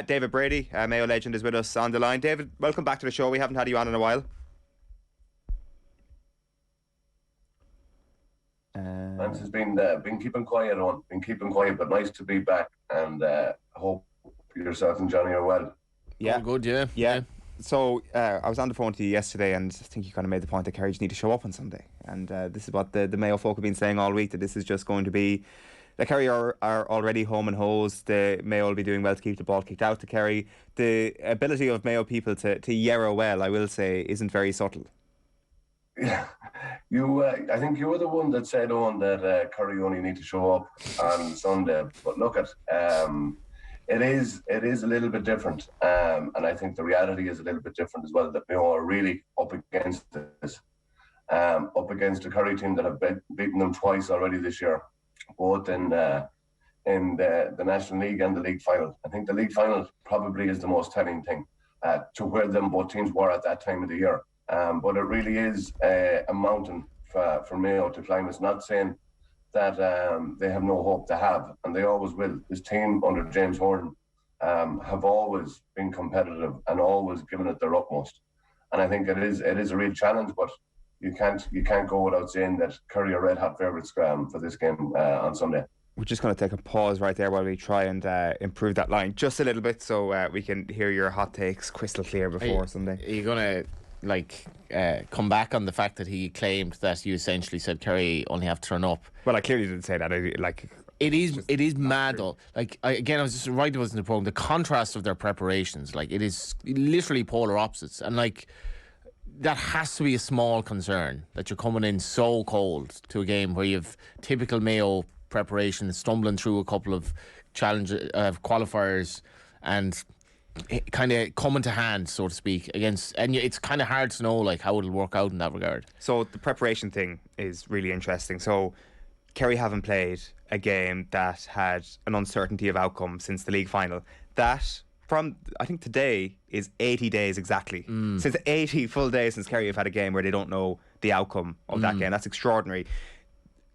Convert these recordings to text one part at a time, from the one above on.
David Brady, Mayo legend, is with us on the line. David, welcome back to the show. We haven't had you on in a while. Lance has been keeping quiet but nice to be back, and hope yourself and Johnny are well. Yeah, all good. Yeah. So I was on the phone to you yesterday, and I think you kind of made the point that Kerry just need to show up on Sunday, and this is what the Mayo folk have been saying all week, that this is just going to be. The Kerry are already home and hosed. The Mayo will be doing well to keep the ball kicked out to Kerry. The ability of Mayo people to yarrow well, I will say, isn't very subtle. Yeah, I think you were the one that said on that Kerry only need to show up on Sunday. But look at it is a little bit different, and I think the reality is a little bit different as well. That Mayo are really up against this, up against a Kerry team that have beaten them twice already this year, both in the National League and the league final. I think the league final probably is the most telling thing to where them both teams were at that time of the year. But it really is a mountain for Mayo to climb. It's not saying that they have no hope. They have, and they always will. This team under James Horan have always been competitive and always given it their utmost. And I think it is a real challenge, but you can't go without saying that Kerry are red hot favourites for this game on Sunday. We're just going to take a pause right there while we try and improve that line just a little bit, so we can hear your hot takes crystal clear before Sunday. Are you going to come back on the fact that he claimed that you essentially said Kerry only have to turn up? Well, I clearly didn't say that. It is mad though. I was just right. It was in the program. The contrast of their preparations, it is literally polar opposites, and that has to be a small concern that you're coming in so cold to a game where you've typical Mayo preparation, stumbling through a couple of qualifiers, and kind of coming to hand, so to speak, against, and it's kind of hard to know how it'll work out in that regard. So the preparation thing is really interesting. So Kerry haven't played a game that had an uncertainty of outcome since the league final. That from, I think today is 80 days exactly. Since 80 full days since Kerry have had a game where they don't know the outcome of that game. That's extraordinary.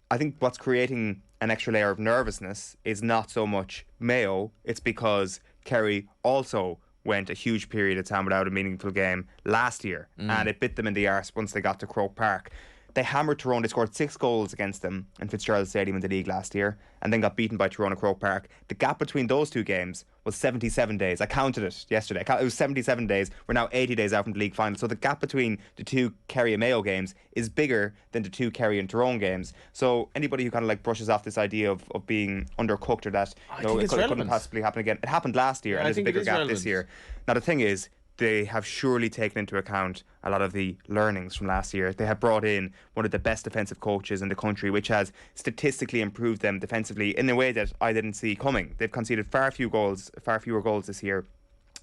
I think what's creating an extra layer of nervousness is not so much Mayo, it's because Kerry also went a huge period of time without a meaningful game last year, and it bit them in the arse once they got to Croke Park. They hammered Tyrone. They scored 6 goals against them in Fitzgerald Stadium in the league last year, and then got beaten by Tyrone at Croke Park. The gap between those two games was 77 days. I counted it yesterday. It was 77 days. We're now 80 days out from the league final. So the gap between the two Kerry and Mayo games is bigger than the two Kerry and Tyrone games. So anybody who kind of brushes off this idea of being undercooked, or that it couldn't possibly happen again. It happened last year, and there's a bigger gap this year. Now the thing is, they have surely taken into account a lot of the learnings from last year. They have brought in one of the best defensive coaches in the country, which has statistically improved them defensively in a way that I didn't see coming. They've conceded far fewer goals this year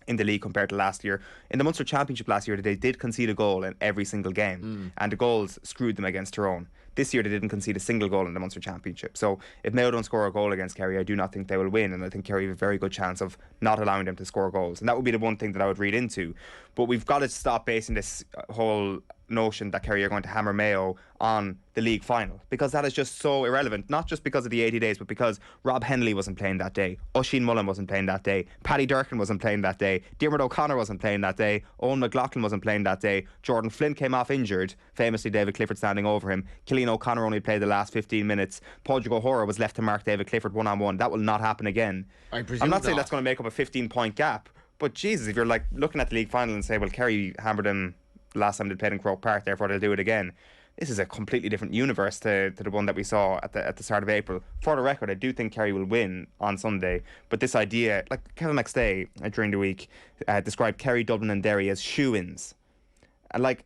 in the league compared to last year. In the Munster Championship last year, they did concede a goal in every single game, and the goals screwed them against Tyrone. This year they didn't concede a single goal in the Munster Championship. So if Mayo don't score a goal against Kerry, I do not think they will win, and I think Kerry have a very good chance of not allowing them to score goals, and that would be the one thing that I would read into. But we've got to stop basing this whole notion that Kerry are going to hammer Mayo on the league final, because that is just so irrelevant, not just because of the 80 days, but because Rob Henley wasn't playing that day, Oisin Mullen wasn't playing that day, Paddy Durkin wasn't playing that day, Diarmuid O'Connor wasn't playing that day, Owen McLaughlin wasn't playing that day, Jordan Flynn came off injured, famously David Clifford standing over him, Cillian O'Connor only played the last 15 minutes, Padraig O'Hora was left to mark David Clifford one-on-one. That will not happen again. I'm not saying that's going to make up a 15-point gap, but Jesus, if you're looking at the league final and say, well, Kerry hammered them last time they played in Croke Park, therefore they'll do it again. This is a completely different universe to the one that we saw at the start of April. For the record, I do think Kerry will win on Sunday, but this idea, Kevin McStay during the week described Kerry, Dublin and Derry as shoe-ins, and I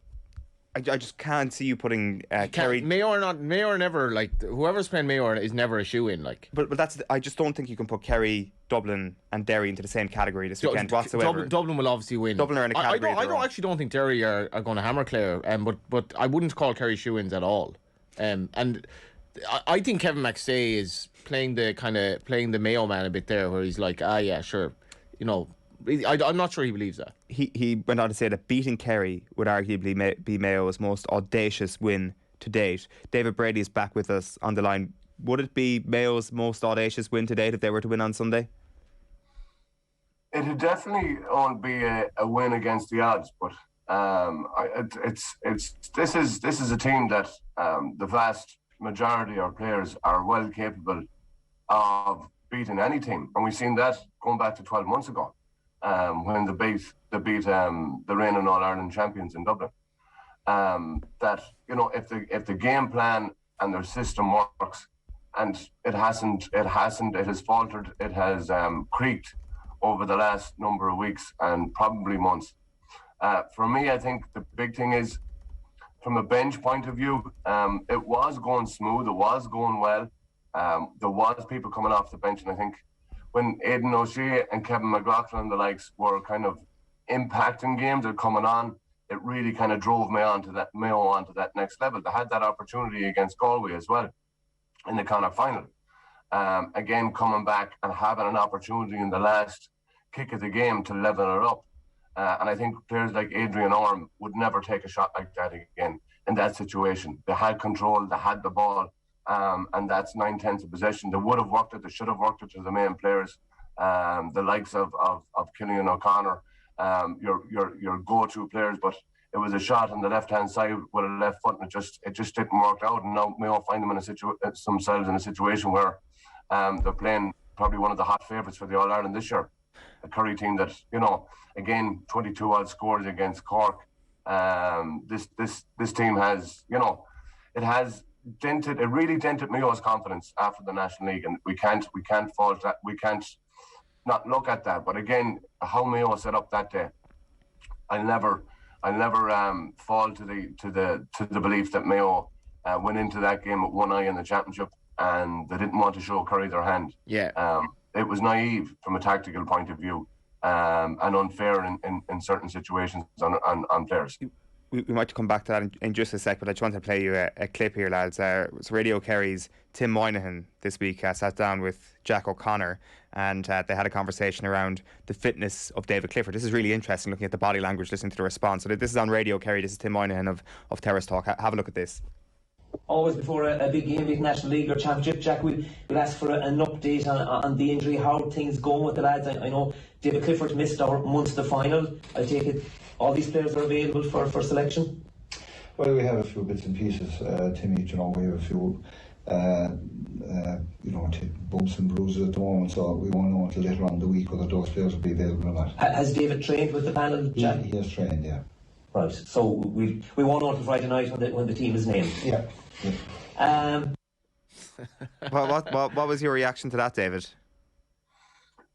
just can't see you putting Kerry. Mayo are never whoever's playing Mayo is never a shoe-in. But that's I just don't think you can put Kerry, Dublin and Derry into the same category this weekend whatsoever. Dublin will obviously win. Dublin are in a category. I actually don't think Derry are going to hammer Clare, but I wouldn't call Kerry shoe-ins at all. And I think Kevin McStay is playing the Mayo man a bit there, where he's yeah, sure, I'm not sure he believes that. He went on to say that beating Kerry would arguably be Mayo's most audacious win to date. David Brady is back with us on the line. Would it be Mayo's most audacious win to date if they were to win on Sunday? It'd definitely won't be a win against the odds, but this is a team that the vast majority of players are well capable of beating any team, and we've seen that going back to 12 months ago when they beat the reigning All-Ireland champions in Dublin. That if the game plan and their system works, and it has faltered, it has creaked over the last number of weeks and probably months. For me, I think the big thing is, from a bench point of view, it was going smooth, it was going well. There was people coming off the bench, and I think when Aidan O'Shea and Kevin McLaughlin and the likes were kind of impacting games or coming on, it really kind of drove Mayo onto that next level. They had that opportunity against Galway as well in the Connacht final. Again, coming back and having an opportunity in the last kick of the game to level it up. And I think players like Adrian Orme would never take a shot like that again in that situation. They had control, they had the ball, and that's 9/10 of possession. They would have worked it, they should have worked it to the main players, the likes of Killian O'Connor, your go-to players, but it was a shot on the left-hand side with a left foot, and it just didn't work out. And now Mayo find them themselves in a situation where they're playing probably one of the hot favourites for the All-Ireland this year. A Kerry team that, again, 22 odd scores against Cork. This team has, it really dented Mayo's confidence after the National League, and we can't fault that. We can't not look at that. But again, how Mayo set up that day, I'll never fall to the belief that Mayo went into that game with one eye in the championship and they didn't want to show Kerry their hand. Yeah. It was naive from a tactical point of view, and unfair in certain situations on players. We might come back to that in just a sec, but I just wanted to play you a clip here, lads. It's Radio Kerry's Tim Moynihan this week sat down with Jack O'Connor, and they had a conversation around the fitness of David Clifford. This is really interesting, looking at the body language, listening to the response. So this is on Radio Kerry. This is Tim Moynihan of Terrace Talk. Have a look at this. Always before a big game, big National League or Championship, Jack, we'll ask for an update on the injury, how things going with the lads. I know David Clifford missed our Munster final. I take it all these players are available for selection? Well, we have a few bits and pieces, Timmy. We have a few bumps and bruises at the moment, so we won't know until later on in the week whether those players will be available or not. Has David trained with the panel, Jack? He has trained, yeah. Right, so we won't know until Friday night when the team is named. Yeah. What was your reaction to that, David?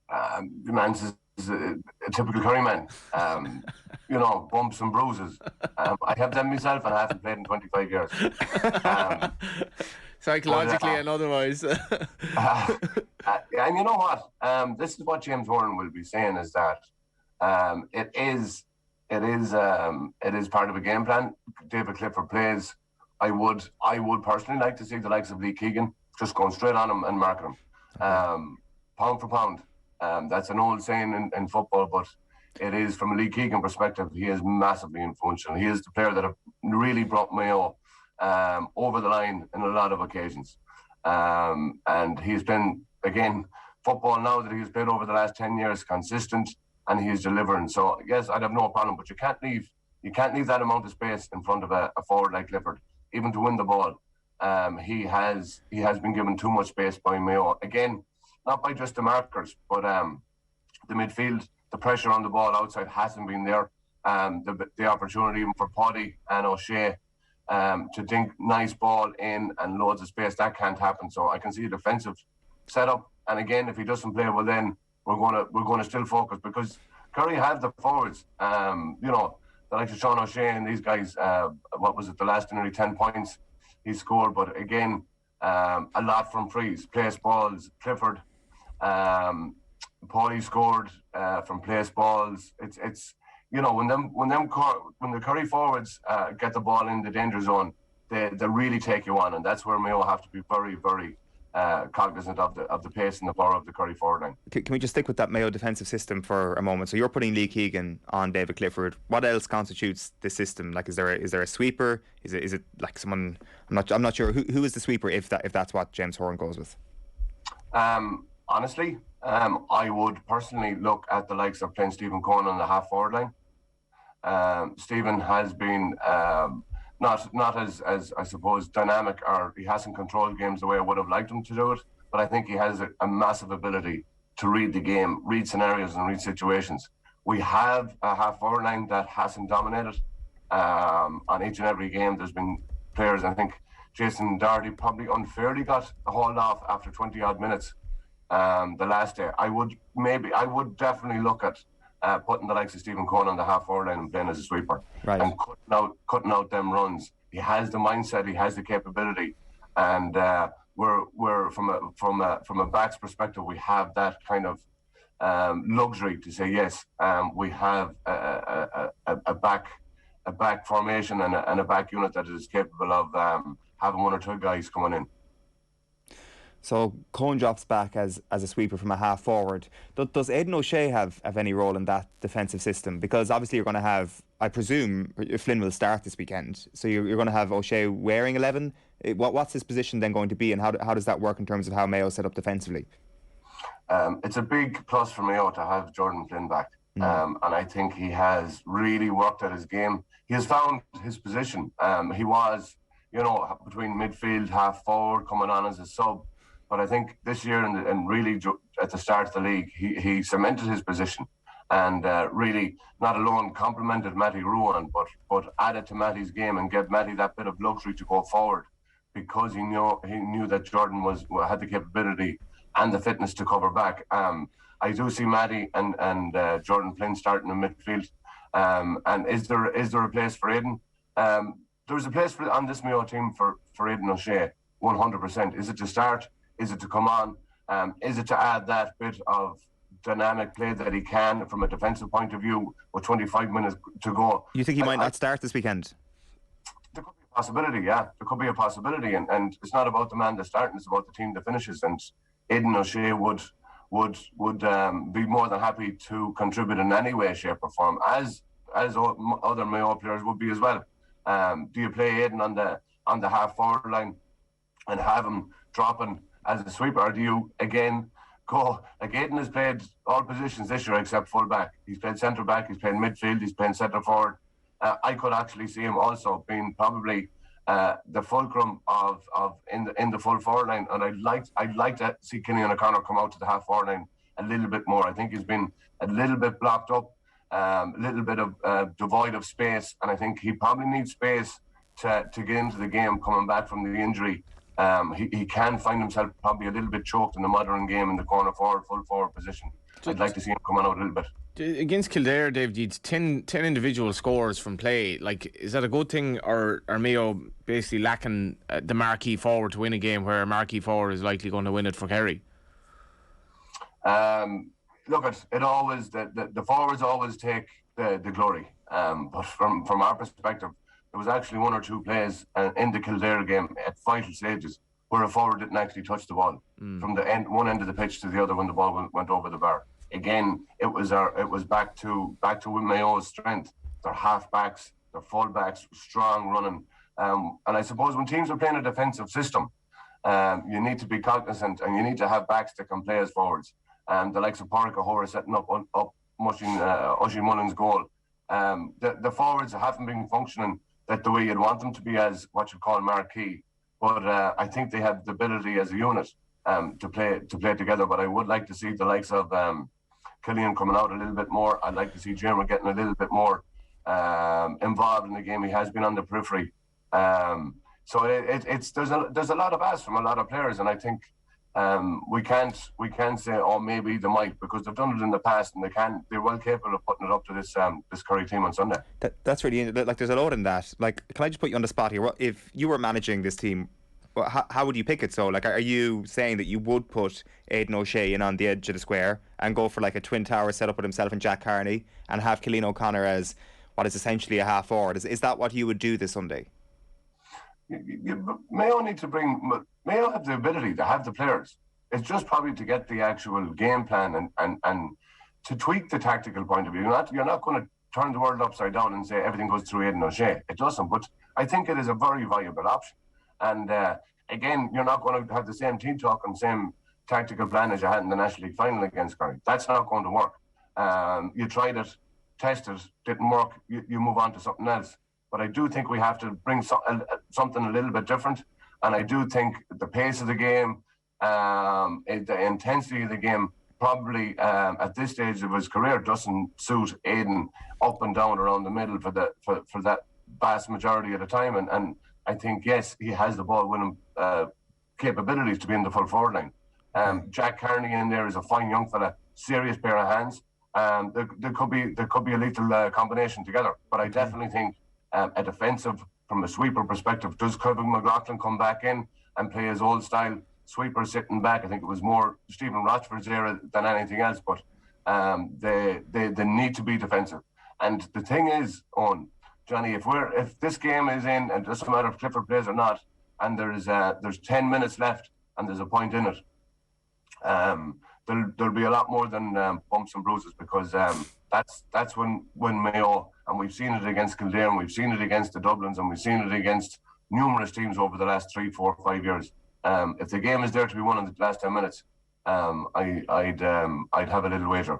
The man's is a typical Kerry man. Bumps and bruises. I have them myself, and I haven't played in 25 years. Psychologically and otherwise. And you know what? This is what James Horan will be saying, is that it is part of a game plan. David Clifford plays. I would personally like to see the likes of Lee Keegan just going straight on him and marking him, pound for pound. That's an old saying in football, but it is, from a Lee Keegan perspective, he is massively influential. He is the player that have really brought Mayo over the line in a lot of occasions. And he's been, again, football now that he's played over the last 10 years, consistent, and he's delivering. So yes, I'd have no problem, but you can't leave that amount of space in front of a forward like Clifford, even to win the ball. He has been given too much space by Mayo. Again, not by just the markers, but the midfield, the pressure on the ball outside hasn't been there. The opportunity even for Paddy and O'Shea to dink nice ball in and loads of space, that can't happen. So I can see a defensive setup. And again, if he doesn't play well, then we're going to still focus, because Kerry have the forwards. The likes of Sean O'Shea and these guys. What was it? The last nearly 10 points he scored. But again, a lot from frees, place balls. Clifford, Paulie scored from place balls. It's when the Kerry forwards get the ball in the danger zone, they really take you on, and that's where Mayo have to be very, very cognizant of the pace and the power of the Kerry forward line. Can we just stick with that Mayo defensive system for a moment? So you're putting Lee Keegan on David Clifford. What else constitutes the system? Like, is there a sweeper? Is it like someone? I'm not sure who is the sweeper if that's what James Horan goes with. Honestly, I would personally look at the likes of playing Stephen Cohen on the half-forward line. Stephen has been not as I suppose dynamic, or he hasn't controlled games the way I would have liked him to do it, but I think he has a massive ability to read the game, read scenarios and read situations. We have a half-forward line that hasn't dominated on each and every game. There's been players, I think Jason Doherty probably unfairly got hauled off after 20 odd minutes the last day. I would definitely look at putting the likes of Stephen Cohen on the half-forward line and playing as a sweeper, right, and cutting out them runs. He has the mindset, he has the capability, and we're from a back's perspective, we have that kind of luxury to say yes. We have a back formation and a back unit that is capable of having one or two guys coming in. So Cohen drops back as a sweeper from a half forward. Does Aidan O'Shea have any role in that defensive system? Because obviously you're going to have, I presume, Flynn will start this weekend. So you're going to have O'Shea wearing 11. What's his position then going to be, and how does that work in terms of how Mayo set up defensively? It's a big plus for Mayo to have Jordan Flynn back. And I think he has really worked at his game. He has found his position. He was, between midfield, half forward, coming on as a sub. But I think this year and really at the start of the league, he cemented his position and really not alone complimented Matty Ruan, but added to Matty's game and gave Matty that bit of luxury to go forward, because he knew that Jordan had the capability and the fitness to cover back. I do see Matty and Jordan Flynn starting in midfield. And is there a place for Aidan? There's a place on this Mayo team for Aidan O'Shea, 100%. Is it to start? Is it to come on? Is it to add that bit of dynamic play that he can from a defensive point of view with 25 minutes to go? You think he might not start this weekend? There could be a possibility, yeah. There could be a possibility. And it's not about the man that's starting, it's about the team that finishes. And Aidan O'Shea would be more than happy to contribute in any way, shape or form, as other Mayo players would be as well. Do you play Aidan on the half-forward line and have him dropping as a sweeper, or do you again go like Aidan has played all positions this year except full back? He's played centre back, he's played midfield, he's played centre forward. I could actually see him also being probably the fulcrum of in the full forward line, and I'd like to see Killian O'Connor come out to the half forward line a little bit more. I think he's been a little bit blocked up, a little bit of devoid of space, and I think he probably needs space to get into the game coming back from the injury. He can find himself probably a little bit choked in the modern game in the corner forward, full forward position. I'd like to see him coming out a little bit. Against Kildare, Dave, you had 10 individual scores from play. Like, is that a good thing, or are Mayo basically lacking the marquee forward to win a game where a marquee forward is likely going to win it for Kerry? Look, it always the forwards always take the glory. But from our perspective, there was actually one or two plays in the Kildare game at vital stages where a forward didn't actually touch the ball from the one end of the pitch to the other when the ball went over the bar. Again, it was back to Mayo's strength. Their half-backs, their full-backs, strong running. And I suppose when teams are playing a defensive system, you need to be cognizant and you need to have backs that can play as forwards. The likes of Pádraig O'Hora setting up Oisin Mullen's goal. The forwards haven't been functioning the way you'd want them to be as what you call marquee. But I think they have the ability as a unit to play together. But I would like to see the likes of Killian coming out a little bit more. I'd like to see Jeremy getting a little bit more involved in the game. He has been on the periphery. So there's a lot of ask from a lot of players, and I think we can't say, oh, maybe they might, because they've done it in the past and they're well capable of putting it up to this Kerry team on Sunday. That's really, like, there's a lot in that. Like, can I just put you on the spot here? If you were managing this team, how would you pick it? So, like, are you saying that you would put Aidan O'Shea in on the edge of the square and go for like a twin tower setup with himself and Jack Carney and have Killian O'Connor as what is essentially a half forward? Is that what you would do this Sunday? Mayo Mayo have the ability to have the players. It's just probably to get the actual game plan and to tweak the tactical point of view. You're not going to turn the world upside down and say everything goes through Aidan O'Shea. It doesn't, but I think it is a very viable option. And again, you're not going to have the same team talk and same tactical plan as you had in the National League final against Kerry. That's not going to work. You tried it, tested, didn't work, you move on to something else. But I do think we have to bring something a little bit different. And I do think the pace of the game, the intensity of the game, probably at this stage of his career doesn't suit Aidan up and down around the middle for that vast majority of the time. And I think, yes, he has the ball winning capabilities to be in the full forward line. Jack Carney in there is a fine young fella, serious pair of hands. There could be a little combination together. But I definitely think a defensive, from a sweeper perspective, does Clifford McLaughlin come back in and play his old style sweeper sitting back? I think it was more Stephen Rochford's era than anything else, but they need to be defensive. And the thing is, Owen, Johnny, if this game is in, and it doesn't matter if Clifford plays or not, and there's 10 minutes left and there's a point in it, there'll be a lot more than bumps and bruises, because that's when Mayo, and we've seen it against Kildare, and we've seen it against the Dublins, and we've seen it against numerous teams over the last 3, 4, 5 years. If the game is there to be won in the last 10 minutes, I'd have a little wager.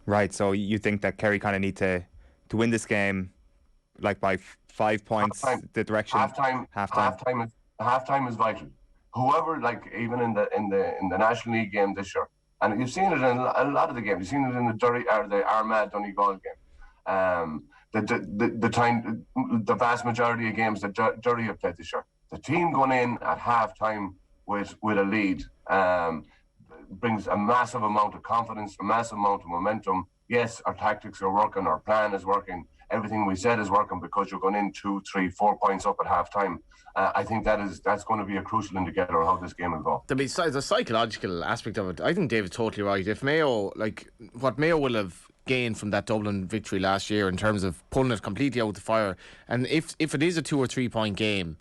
Right, so you think that Kerry kind of need to win this game, like by 5 points, the direction? Halftime is vital. Whoever, like even in the National League game this year, and you've seen it in a lot of the games. You've seen it in the Armagh Donegal game. The vast majority of games that Derry have played this year, the team going in at halftime with a lead brings a massive amount of confidence, a massive amount of momentum. Yes, our tactics are working, our plan is working, everything we said is working, because you're going in 2, 3, 4 points up at halftime. I think that's going to be a crucial indicator of how this game will go. Besides the psychological aspect of it, I think David's totally right. If Mayo, what Mayo will have gained from that Dublin victory last year in terms of pulling it completely out of the fire, and if it is a 2 or 3 point game,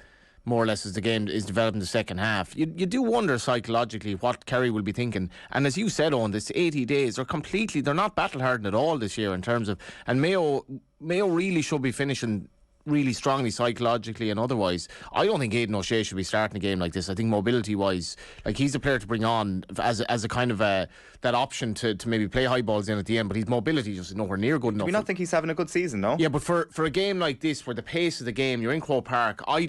more or less, as the game is developed in the second half, you do wonder psychologically what Kerry will be thinking. And as you said, on this 80 days, they're not battle hardened at all this year in terms of, and Mayo really should be finishing really strongly psychologically and otherwise. I don't think Aidan O'Shea should be starting a game like this. I think mobility wise, he's a player to bring on as a kind of that option to maybe play high balls in at the end, but his mobility just is nowhere near good enough. Do we not think he's having a good season, no? Yeah, but for a game like this, where the pace of the game, you're in Croke Park, I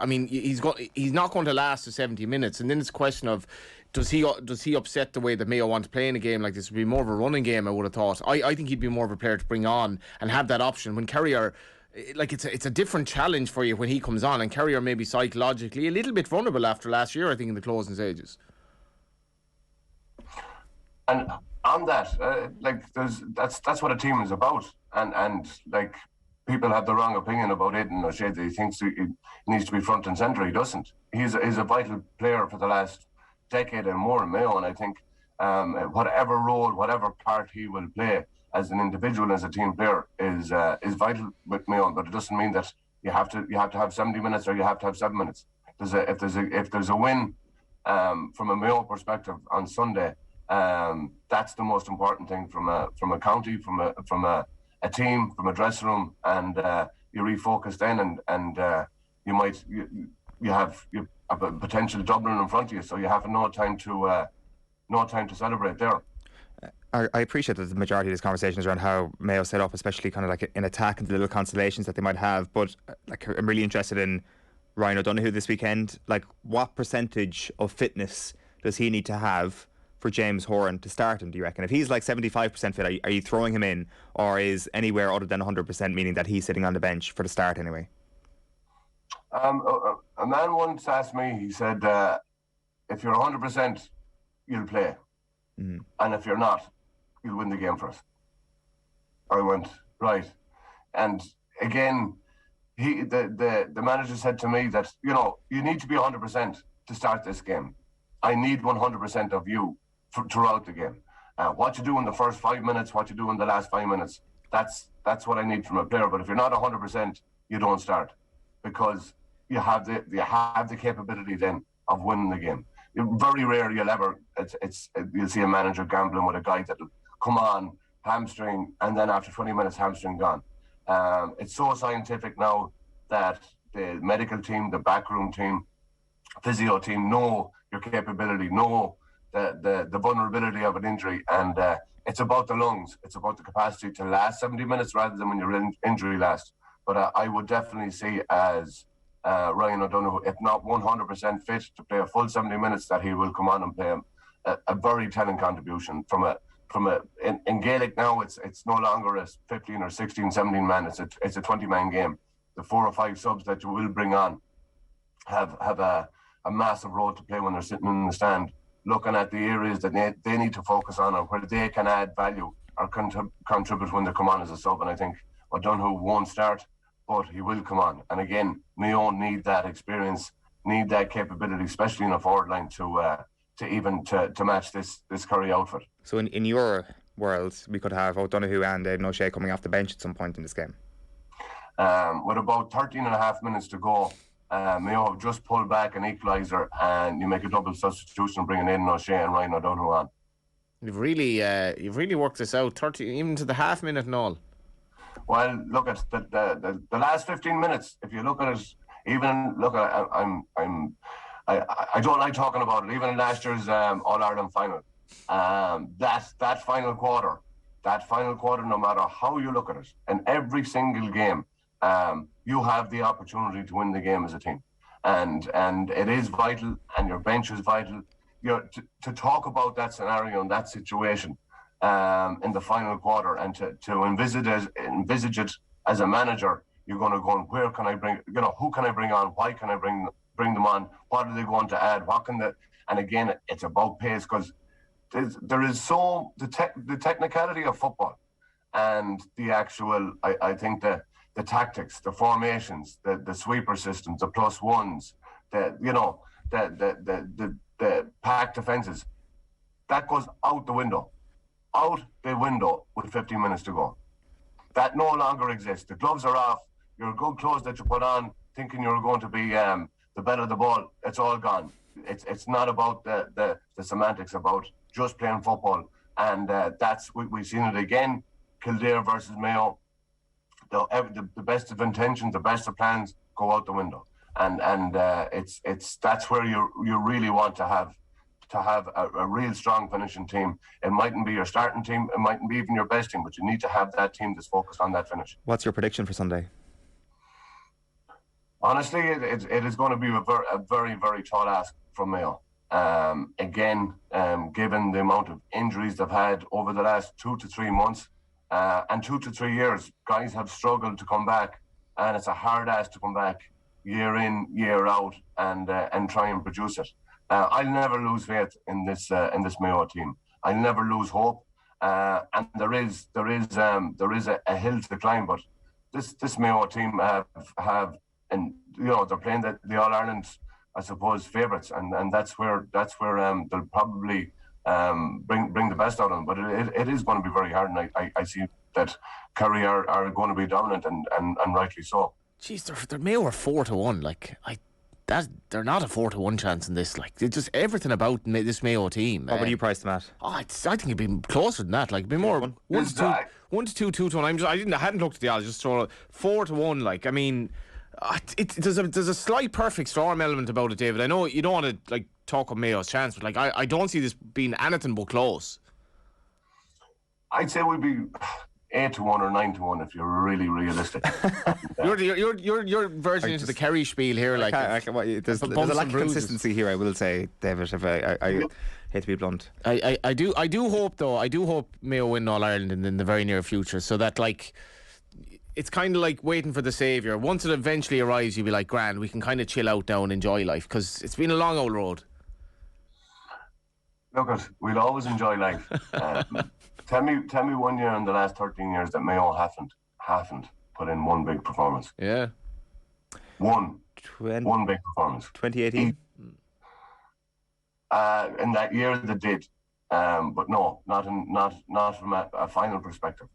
mean, he's not going to last the 70 minutes, and then it's a question of, does he upset the way that Mayo want to play in a game like this? It would be more of a running game, I would have thought. I think he'd be more of a player to bring on and have that option when Kerry are, it's a different challenge for you when he comes on, and Kerry are maybe psychologically a little bit vulnerable after last year, I think, in the closing stages. And on that, that's what a team is about, and people have the wrong opinion about Aidan O'Shea. He thinks he needs to be front and centre. He doesn't. He's a vital player for the last decade and more in Mayo, and I think whatever role, whatever part he will play as an individual, as a team player, is vital with Mayo. But it doesn't mean that you have to have 70 minutes or you have to have 7 minutes. If there's a win from a Mayo perspective on Sunday, that's the most important thing from a county, from a team, from a dressing room, and you refocus then, and you have a potential Dublin in front of you, so you have no time to celebrate there. I appreciate that the majority of this conversation is around how Mayo set up, especially kind of like in attack and the little constellations that they might have. But I'm really interested in Ryan O'Donoghue this weekend. What percentage of fitness does he need to have for James Horan to start him, do you reckon? If he's 75% fit, are you throwing him in, or is anywhere other than 100%, meaning that he's sitting on the bench for the start anyway? A man once asked me, he said, if you're 100%, you'll play. Mm-hmm. And if you're not, you'll win the game for us. I went, right. And again, the manager said to me that, you need to be 100% to start this game. I need 100% of you throughout the game. What you do in the first 5 minutes, what you do in the last 5 minutes, that's what I need from a player. But if you're not 100%, you don't start, because you have the capability then of winning the game. Very rare you'll see a manager gambling with a guy that'll come on, hamstring, and then after 20 minutes, hamstring gone. It's so scientific now that the medical team, the backroom team, physio team know your capability, know the vulnerability of an injury, and it's about the lungs. It's about the capacity to last 70 minutes rather than when you're in injury last. But I would definitely see as Ryan O'Donoghue, if not 100% fit to play a full 70 minutes, that he will come on and play a very telling contribution in Gaelic now. It's no longer a 15 or 16, 17 man. It's a 20-man game. The 4 or 5 subs that you will bring on have a massive role to play when they're sitting in the stand, looking at the areas that they need to focus on and where they can add value or contribute when they come on as a sub. And I think O'Donoghue won't start, but he will come on. And again, Mayo need that experience, need that capability, especially in a forward line to match this Kerry outfit. So in your world, we could have O'Donoghue and Aidan O'Shea coming off the bench at some point in this game. With about 13 and a half minutes to go, Mayo have just pulled back an equaliser, and you make a double substitution, bringing Aidan O'Shea and Ryan O'Donoghue on. You've really worked this out, 30 even to the half minute and all. Well, look at the last 15 minutes. If you look at it, I don't like talking about it. Even in last year's All Ireland final, that final quarter, no matter how you look at it, in every single game, you have the opportunity to win the game as a team, and it is vital, and your bench is vital. To talk about that scenario and that situation in the final quarter, and to envisage it as a manager, you're going to go, and where can I bring? Who can I bring on? Why can I bring them on? What are they going to add? And again, it's about pace, because there is the technicality of football, and the actual, I think the tactics, the formations, the sweeper systems, the plus ones, the pack defenses, that goes out the window with 15 minutes to go. That no longer exists. The gloves are off. Your good clothes that you put on, thinking you're going to be the better the ball, it's all gone. It's not about the semantics, about just playing football, and we've seen it again. Kildare versus Mayo. The best of intentions, the best of plans go out the window, and that's where you really want to have a real strong finishing team. It mightn't be your starting team, it mightn't be even your best team, but you need to have that team that's focused on that finish. What's your prediction for Sunday? Honestly, it is going to be a very, very tall ask from Mayo. Again, given the amount of injuries they've had over the last 2 to 3 months, and 2 to 3 years, guys have struggled to come back, and it's a hard ask to come back year in, year out, and try and produce it. I'll never lose faith in this Mayo team. I'll never lose hope, and there is a hill to climb. But this Mayo team have and they're playing the All Ireland, I suppose, favourites, and that's where they'll probably bring the best out of them. But it is going to be very hard, and I see that Kerry are going to be dominant, and rightly so. Jeez, they're Mayo are 4-1. They're not a 4-1 chance in this. It's just everything about this Mayo team. What would you price them at? I think it'd be closer than that. It'd be more 1 to 2 to 1. I hadn't looked at the odds. Just throw 4-1. I mean, there's a slight perfect storm element about it, David. I know you don't want to talk of Mayo's chance, but I don't see this being anything but close. I'd say we'd be 8-1 or 9-1 if you're really realistic. You're verging into the Kerry spiel here. There's a lack of consistency here, I will say, David. If I hate to be blunt. I do hope, though. I do hope Mayo win All Ireland in the very near future, so that it's kind of like waiting for the saviour. Once it eventually arrives, you'll be like, grand, we can kind of chill out now and enjoy life, because it's been a long old road. Look, we'll always enjoy life. Tell me 1 year in the last 13 years that Mayo haven't put in one big performance. Yeah. One big performance. 2018. In that year they did, but no, not from a final perspective.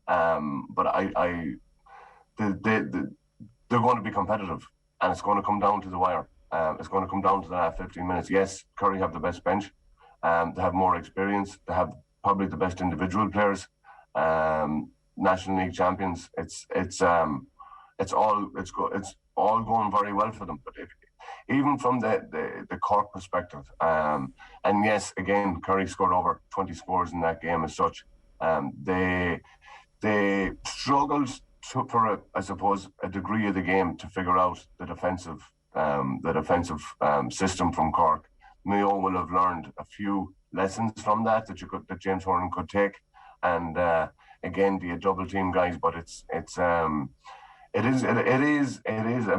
But they're going to be competitive, and it's going to come down to the wire. It's going to come down to the last 15 minutes. Yes, Kerry have the best bench. They have more experience. They have probably the best individual players. National League champions. It's all going very well for them. But even from the Cork perspective. And yes, again, Kerry scored over 20 scores in that game as such. They struggled for I suppose a degree of the game to figure out the defensive system from Cork. Mayo will have learned a few lessons from that James Horan could take, and again, the double team guys. But it is a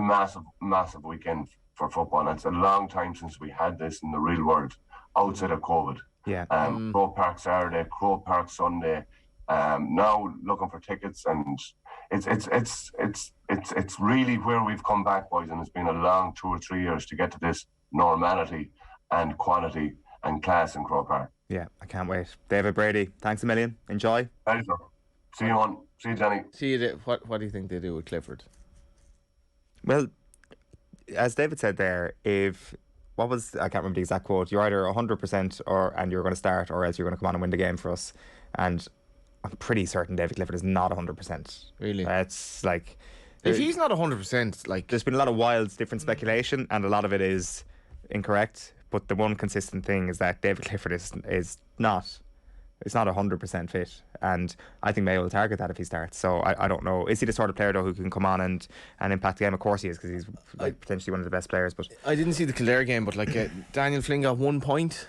massive weekend for football. And it's a long time since we had this in the real world outside of COVID. Yeah. Croke Park Saturday, Croke Park Sunday. Now looking for tickets, and it's really where we've come back, boys, and it's been a long 2 or 3 years to get to this normality and quality and class in Croke Park. Yeah, I can't wait. David Brady, thanks a million. Enjoy. Pleasure. See you on. See you, Johnny. See you. What do you think they do with Clifford? Well, as David said there, I can't remember the exact quote. You're either 100% and you're going to start, or else you're going to come on and win the game for us. And I'm pretty certain David Clifford is not 100%. Really? It's like, if he's not 100%, like, there's been a lot of wild, different speculation, and a lot of it is incorrect. But the one consistent thing is that David Clifford is not. It's not 100% fit, and I think Mayo will target that if he starts. So I don't know. Is he the sort of player though who can come on and impact the game? Of course he is, because he's potentially one of the best players. But I didn't see the Kildare game, but Daniel Flynn got 1 point,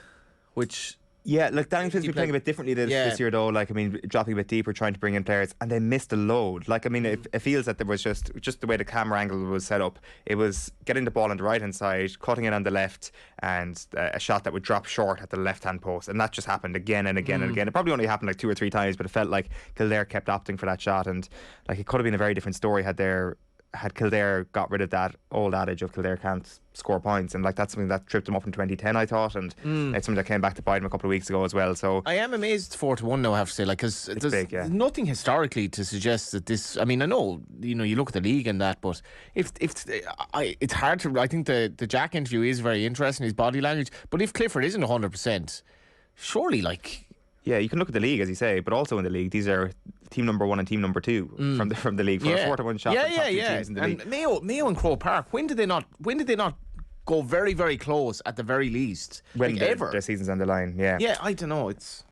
which. Yeah, like Daniel Flynn's been playing a bit differently this year though. Like, I mean, dropping a bit deeper, trying to bring in players, and they missed a load. Like, I mean, it feels that there was just the way the camera angle was set up. It was getting the ball on the right hand side, cutting it on the left, and a shot that would drop short at the left hand post, and that just happened again and again and again. It probably only happened like 2 or 3 times, but it felt like Kildare kept opting for that shot, and like it could have been a very different story had Kildare got rid of that old adage of Kildare can't score points, and like that's something that tripped them up in 2010, I thought, and it's something that came back to bite them a couple of weeks ago as well. So I am amazed 4-1 now, I have to say, like, because there's nothing historically to suggest that this. I mean, I know you look at the league and that, but it's hard to. I think the Jack interview is very interesting, his body language, but if Clifford isn't 100%, surely like. Yeah, you can look at the league, as you say, but also in the league, these are team number 1 and team number 2 from the league for a 4-1 shot. Teams in the league. Mayo and Croke Park. When did they not go very, very close at the very least? When ever? Their season's on the line. Yeah. Yeah, I don't know.